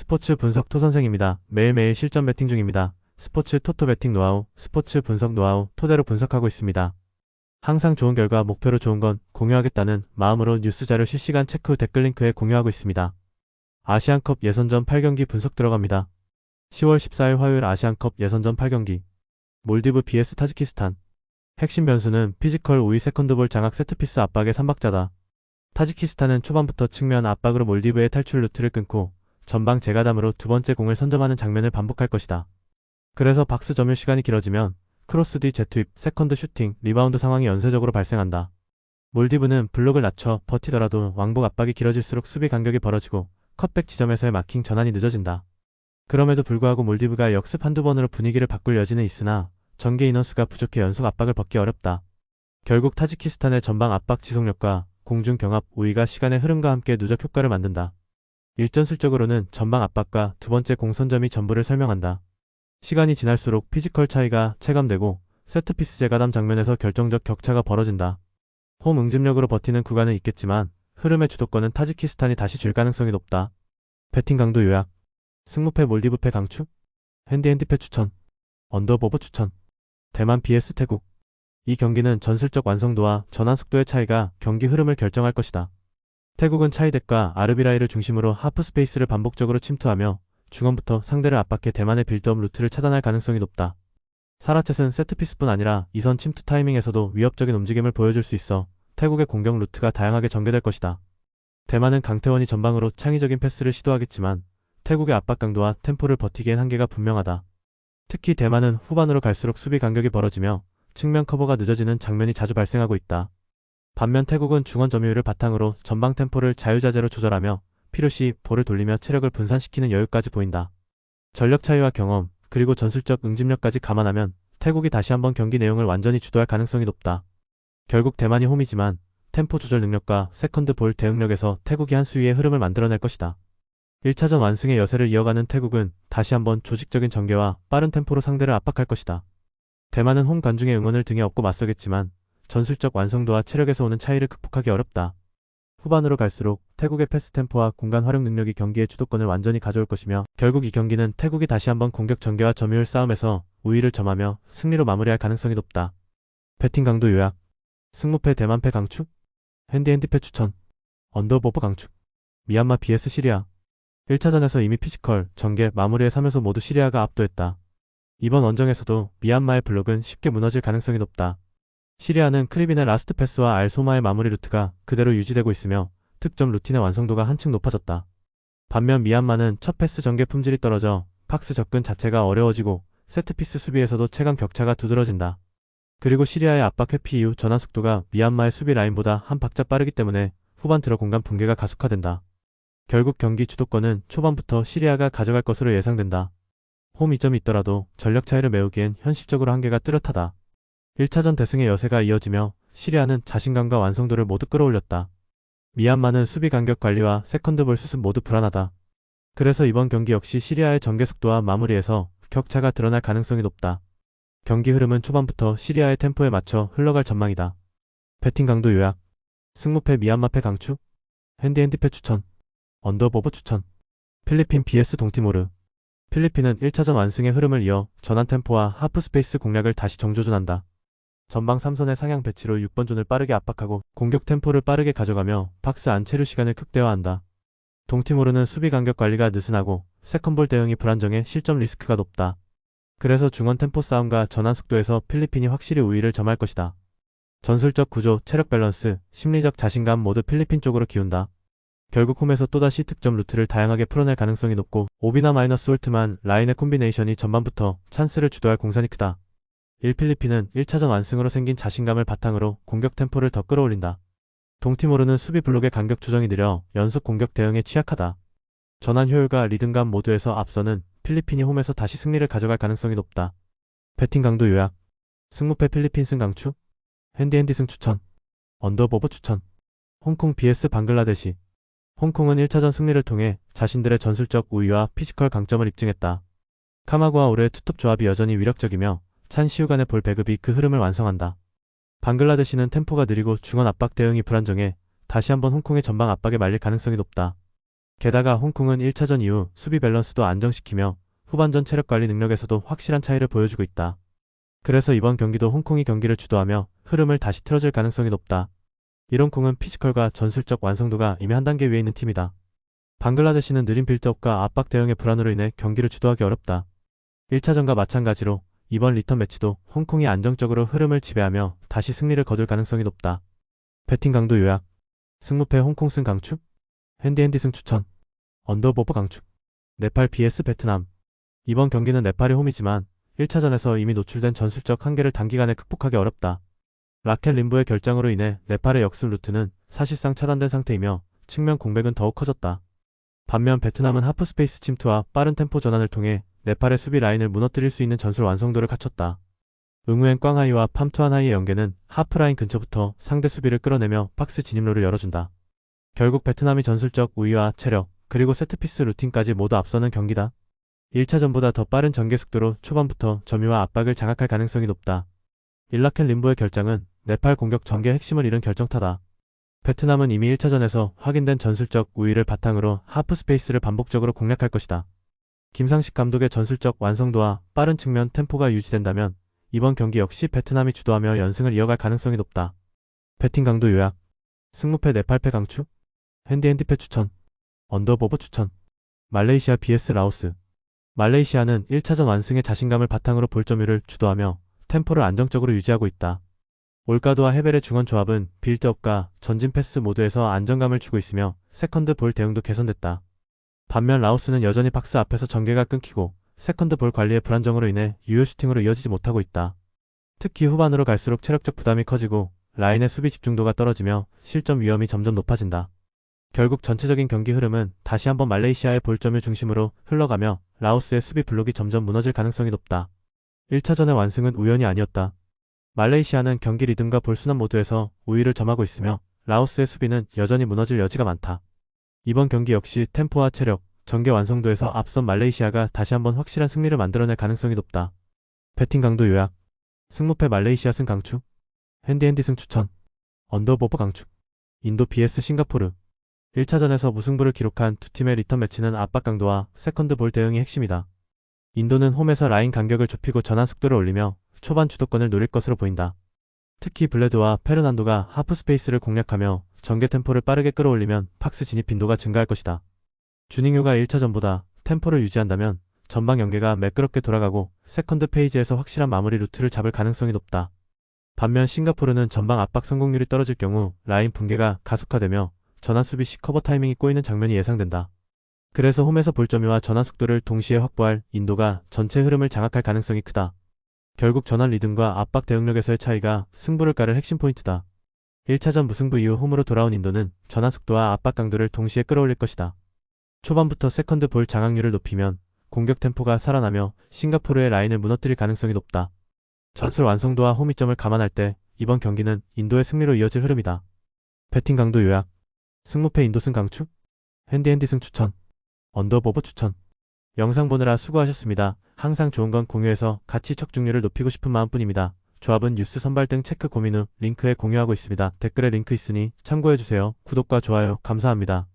스포츠 분석 토선생입니다. 매일매일 실전 배팅 중입니다. 스포츠 토토 배팅 노하우, 스포츠 분석 노하우 토대로 분석하고 있습니다. 항상 좋은 결과 목표로 좋은 건 공유하겠다는 마음으로 뉴스 자료 실시간 체크 후 댓글 링크에 공유하고 있습니다. 아시안컵 예선전 8경기 분석 들어갑니다. 10월 14일 화요일 아시안컵 예선전 8경기 몰디브 vs 타지키스탄. 핵심 변수는 피지컬 우위 세컨드볼 장악 세트피스 압박의 3박자다. 타지키스탄은 초반부터 측면 압박으로 몰디브의 탈출 루트를 끊고 전방 재가담으로 두 번째 공을 선점하는 장면을 반복할 것이다. 그래서 박스 점유 시간이 길어지면 크로스 뒤 재투입, 세컨드 슈팅, 리바운드 상황이 연쇄적으로 발생한다. 몰디브는 블록을 낮춰 버티더라도 왕복 압박이 길어질수록 수비 간격이 벌어지고 컷백 지점에서의 마킹 전환이 늦어진다. 그럼에도 불구하고 몰디브가 역습 한두 번으로 분위기를 바꿀 여지는 있으나 전개 인원수가 부족해 연속 압박을 벗기 어렵다. 결국 타지키스탄의 전방 압박 지속력과 공중 경합 우위가 시간의 흐름과 함께 누적 효과를 만든다. 일전술적으로는 전방 압박과 두 번째 공 선점이 전부를 설명한다. 시간이 지날수록 피지컬 차이가 체감되고 세트피스 재가담 장면에서 결정적 격차가 벌어진다. 홈 응집력으로 버티는 구간은 있겠지만 흐름의 주도권은 타지키스탄이 다시 쥘 가능성이 높다. 배팅 강도 요약. 승무패 몰디브패 강추? 핸디패 추천. 언더보브 추천. 대만 vs 태국. 이 경기는 전술적 완성도와 전환 속도의 차이가 경기 흐름을 결정할 것이다. 태국은 차이덱과 아르비라이를 중심으로 하프 스페이스를 반복적으로 침투하며 중원부터 상대를 압박해 대만의 빌드업 루트를 차단할 가능성이 높다. 사라쳇은 세트피스뿐 아니라 이선 침투 타이밍에서도 위협적인 움직임을 보여줄 수 있어 태국의 공격 루트가 다양하게 전개될 것이다. 대만은 강태원이 전방으로 창의적인 패스를 시도하겠지만 태국의 압박 강도와 템포를 버티기엔 한계가 분명하다. 특히 대만은 후반으로 갈수록 수비 간격이 벌어지며 측면 커버가 늦어지는 장면이 자주 발생하고 있다. 반면 태국은 중원 점유율을 바탕으로 전방 템포를 자유자재로 조절하며 필요시 볼을 돌리며 체력을 분산시키는 여유까지 보인다. 전력 차이와 경험, 그리고 전술적 응집력까지 감안하면 태국이 다시 한번 경기 내용을 완전히 주도할 가능성이 높다. 결국 대만이 홈이지만 템포 조절 능력과 세컨드 볼 대응력에서 태국이 한 수위의 흐름을 만들어낼 것이다. 1차전 완승의 여세를 이어가는 태국은 다시 한번 조직적인 전개와 빠른 템포로 상대를 압박할 것이다. 대만은 홈 관중의 응원을 등에 업고 맞서겠지만 전술적 완성도와 체력에서 오는 차이를 극복하기 어렵다. 후반으로 갈수록 태국의 패스 템포와 공간 활용 능력이 경기의 주도권을 완전히 가져올 것이며 결국 이 경기는 태국이 다시 한번 공격 전개와 점유율 싸움에서 우위를 점하며 승리로 마무리할 가능성이 높다. 배팅 강도 요약. 승무패 대만패 강축? 핸디패 추천. 언더보브 강축. 미얀마 vs 시리아. 1차전에서 이미 피지컬, 전개, 마무리의 3요소 모두 시리아가 압도했다. 이번 원정에서도 미얀마의 블록은 쉽게 무너질 가능성이 높다. 시리아는 크리빈의 라스트 패스와 알소마의 마무리 루트가 그대로 유지되고 있으며 득점 루틴의 완성도가 한층 높아졌다. 반면 미얀마는 첫 패스 전개 품질이 떨어져 박스 접근 자체가 어려워지고 세트피스 수비에서도 체감 격차가 두드러진다. 그리고 시리아의 압박 회피 이후 전환 속도가 미얀마의 수비 라인보다 한 박자 빠르기 때문에 후반 들어 공간 붕괴가 가속화된다. 결국 경기 주도권은 초반부터 시리아가 가져갈 것으로 예상된다. 홈 이점이 있더라도 전력 차이를 메우기엔 현실적으로 한계가 뚜렷하다. 1차전 대승의 여세가 이어지며 시리아는 자신감과 완성도를 모두 끌어올렸다. 미얀마는 수비 간격 관리와 세컨드볼 수습 모두 불안하다. 그래서 이번 경기 역시 시리아의 전개 속도와 마무리에서 격차가 드러날 가능성이 높다. 경기 흐름은 초반부터 시리아의 템포에 맞춰 흘러갈 전망이다. 배팅 강도 요약. 승무패 미얀마패 강추? 핸디패 추천. 언더보브 추천. 필리핀 vs 동티모르. 필리핀은 1차전 완승의 흐름을 이어 전환 템포와 하프 스페이스 공략을 다시 정조준한다. 전방 3선의 상향 배치로 6번 존을 빠르게 압박하고 공격 템포를 빠르게 가져가며 박스 안 체류 시간을 극대화한다. 동티모르는 수비 간격 관리가 느슨하고 세컨볼 대응이 불안정해 실점 리스크가 높다. 그래서 중원 템포 싸움과 전환 속도에서 필리핀이 확실히 우위를 점할 것이다. 전술적 구조, 체력 밸런스, 심리적 자신감 모두 필리핀 쪽으로 기운다. 결국 홈에서 또다시 득점 루트를 다양하게 풀어낼 가능성이 높고 오비나 마이너스 홀트만 라인의 콤비네이션이 전반부터 찬스를 주도할 공산이 크다. 필리핀은 1차전 완승으로 생긴 자신감을 바탕으로 공격 템포를 더 끌어올린다. 동티모르는 수비 블록의 간격 조정이 느려 연속 공격 대응에 취약하다. 전환 효율과 리듬감 모두에서 앞서는 필리핀이 홈에서 다시 승리를 가져갈 가능성이 높다. 배팅 강도 요약. 승무패 필리핀 승 강추? 핸디 승 추천. 언더보브 추천. 홍콩 vs 방글라데시. 홍콩은 1차전 승리를 통해 자신들의 전술적 우위와 피지컬 강점을 입증했다. 카마구와 오르의 투톱 조합이 여전히 위력적이며 찬 시우간의 볼 배급이 그 흐름을 완성한다. 방글라데시는 템포가 느리고 중원 압박 대응이 불안정해 다시 한번 홍콩의 전방 압박에 말릴 가능성이 높다. 게다가 홍콩은 1차전 이후 수비 밸런스도 안정시키며 후반전 체력 관리 능력에서도 확실한 차이를 보여주고 있다. 그래서 이번 경기도 홍콩이 경기를 주도하며 흐름을 다시 틀어줄 가능성이 높다. 이런콩은 피지컬과 전술적 완성도가 이미 한 단계 위에 있는 팀이다. 방글라데시는 느린 빌드업과 압박 대응의 불안으로 인해 경기를 주도하기 어렵다. 1차전과 마찬가지로 이번 리턴 매치도 홍콩이 안정적으로 흐름을 지배하며 다시 승리를 거둘 가능성이 높다. 배팅 강도 요약. 승무패 홍콩승 강축. 핸디핸디승 추천. 언더보브 강축. 네팔 vs 베트남. 이번 경기는 네팔이 홈이지만 1차전에서 이미 노출된 전술적 한계를 단기간에 극복하기 어렵다. 라켈 림보의 결장으로 인해 네팔의 역습 루트는 사실상 차단된 상태이며 측면 공백은 더욱 커졌다. 반면 베트남은 하프 스페이스 침투와 빠른 템포 전환을 통해 네팔의 수비 라인을 무너뜨릴 수 있는 전술 완성도를 갖췄다. 응우엔 꽝하이와 팜투안하이의 연계는 하프라인 근처부터 상대 수비를 끌어내며 박스 진입로를 열어준다. 결국 베트남이 전술적 우위와 체력, 그리고 세트피스 루틴까지 모두 앞서는 경기다. 1차전보다 더 빠른 전개 속도로 초반부터 점유와 압박을 장악할 가능성이 높다. 일라켄 림보의 결장은 네팔 공격 전개 핵심을 잃은 결정타다. 베트남은 이미 1차전에서 확인된 전술적 우위를 바탕으로 하프 스페이스를 반복적으로 공략할 것이다. 김상식 감독의 전술적 완성도와 빠른 측면 템포가 유지된다면 이번 경기 역시 베트남이 주도하며 연승을 이어갈 가능성이 높다. 배팅 강도 요약. 승무패 네팔패 강추. 핸디핸디패 추천. 언더보브 추천. 말레이시아 vs 라오스. 말레이시아는 1차전 완승의 자신감을 바탕으로 볼점유를 주도하며 템포를 안정적으로 유지하고 있다. 올가드와 헤벨의 중원 조합은 빌드업과 전진 패스 모두에서 안정감을 주고 있으며 세컨드 볼 대응도 개선됐다. 반면 라오스는 여전히 박스 앞에서 전개가 끊기고 세컨드 볼 관리의 불안정으로 인해 유효 슈팅으로 이어지지 못하고 있다. 특히 후반으로 갈수록 체력적 부담이 커지고 라인의 수비 집중도가 떨어지며 실점 위험이 점점 높아진다. 결국 전체적인 경기 흐름은 다시 한번 말레이시아의 볼점유 중심으로 흘러가며 라오스의 수비 블록이 점점 무너질 가능성이 높다. 1차전의 완승은 우연이 아니었다. 말레이시아는 경기 리듬과 볼 순환 모두에서 우위를 점하고 있으며 라오스의 수비는 여전히 무너질 여지가 많다. 이번 경기 역시 템포와 체력, 전개 완성도에서 앞선 말레이시아가 다시 한번 확실한 승리를 만들어낼 가능성이 높다. 배팅 강도 요약. 승무패 말레이시아 승 강추. 핸디핸디 승 추천. 언더보브 강추. 인도 vs 싱가포르. 1차전에서 무승부를 기록한 두 팀의 리턴 매치는 압박 강도와 세컨드 볼 대응이 핵심이다. 인도는 홈에서 라인 간격을 좁히고 전환 속도를 올리며 초반 주도권을 노릴 것으로 보인다. 특히 블레드와 페르난도가 하프 스페이스를 공략하며 전개 템포를 빠르게 끌어올리면 박스 진입 빈도가 증가할 것이다. 주닝유가 1차전보다 템포를 유지한다면 전방 연계가 매끄럽게 돌아가고 세컨드 페이지에서 확실한 마무리 루트를 잡을 가능성이 높다. 반면 싱가포르는 전방 압박 성공률이 떨어질 경우 라인 붕괴가 가속화되며 전환 수비 시 커버 타이밍이 꼬이는 장면이 예상된다. 그래서 홈에서 볼점유와 전환 속도를 동시에 확보할 인도가 전체 흐름을 장악할 가능성이 크다. 결국 전환 리듬과 압박 대응력에서의 차이가 승부를 가를 핵심 포인트다. 1차전 무승부 이후 홈으로 돌아온 인도는 전환 속도와 압박 강도를 동시에 끌어올릴 것이다. 초반부터 세컨드 볼 장악률을 높이면 공격 템포가 살아나며 싱가포르의 라인을 무너뜨릴 가능성이 높다. 전술 완성도와 홈이점을 감안할 때 이번 경기는 인도의 승리로 이어질 흐름이다. 배팅 강도 요약. 승무패 인도승 강추. 핸디핸디승 추천. 언더보브 추천. 영상 보느라 수고하셨습니다. 항상 좋은 건 공유해서 같이 척중률을 높이고 싶은 마음뿐입니다. 조합은 뉴스 선발 등 체크 고민 후 링크에 공유하고 있습니다. 댓글에 링크 있으니 참고해주세요. 구독과 좋아요 감사합니다.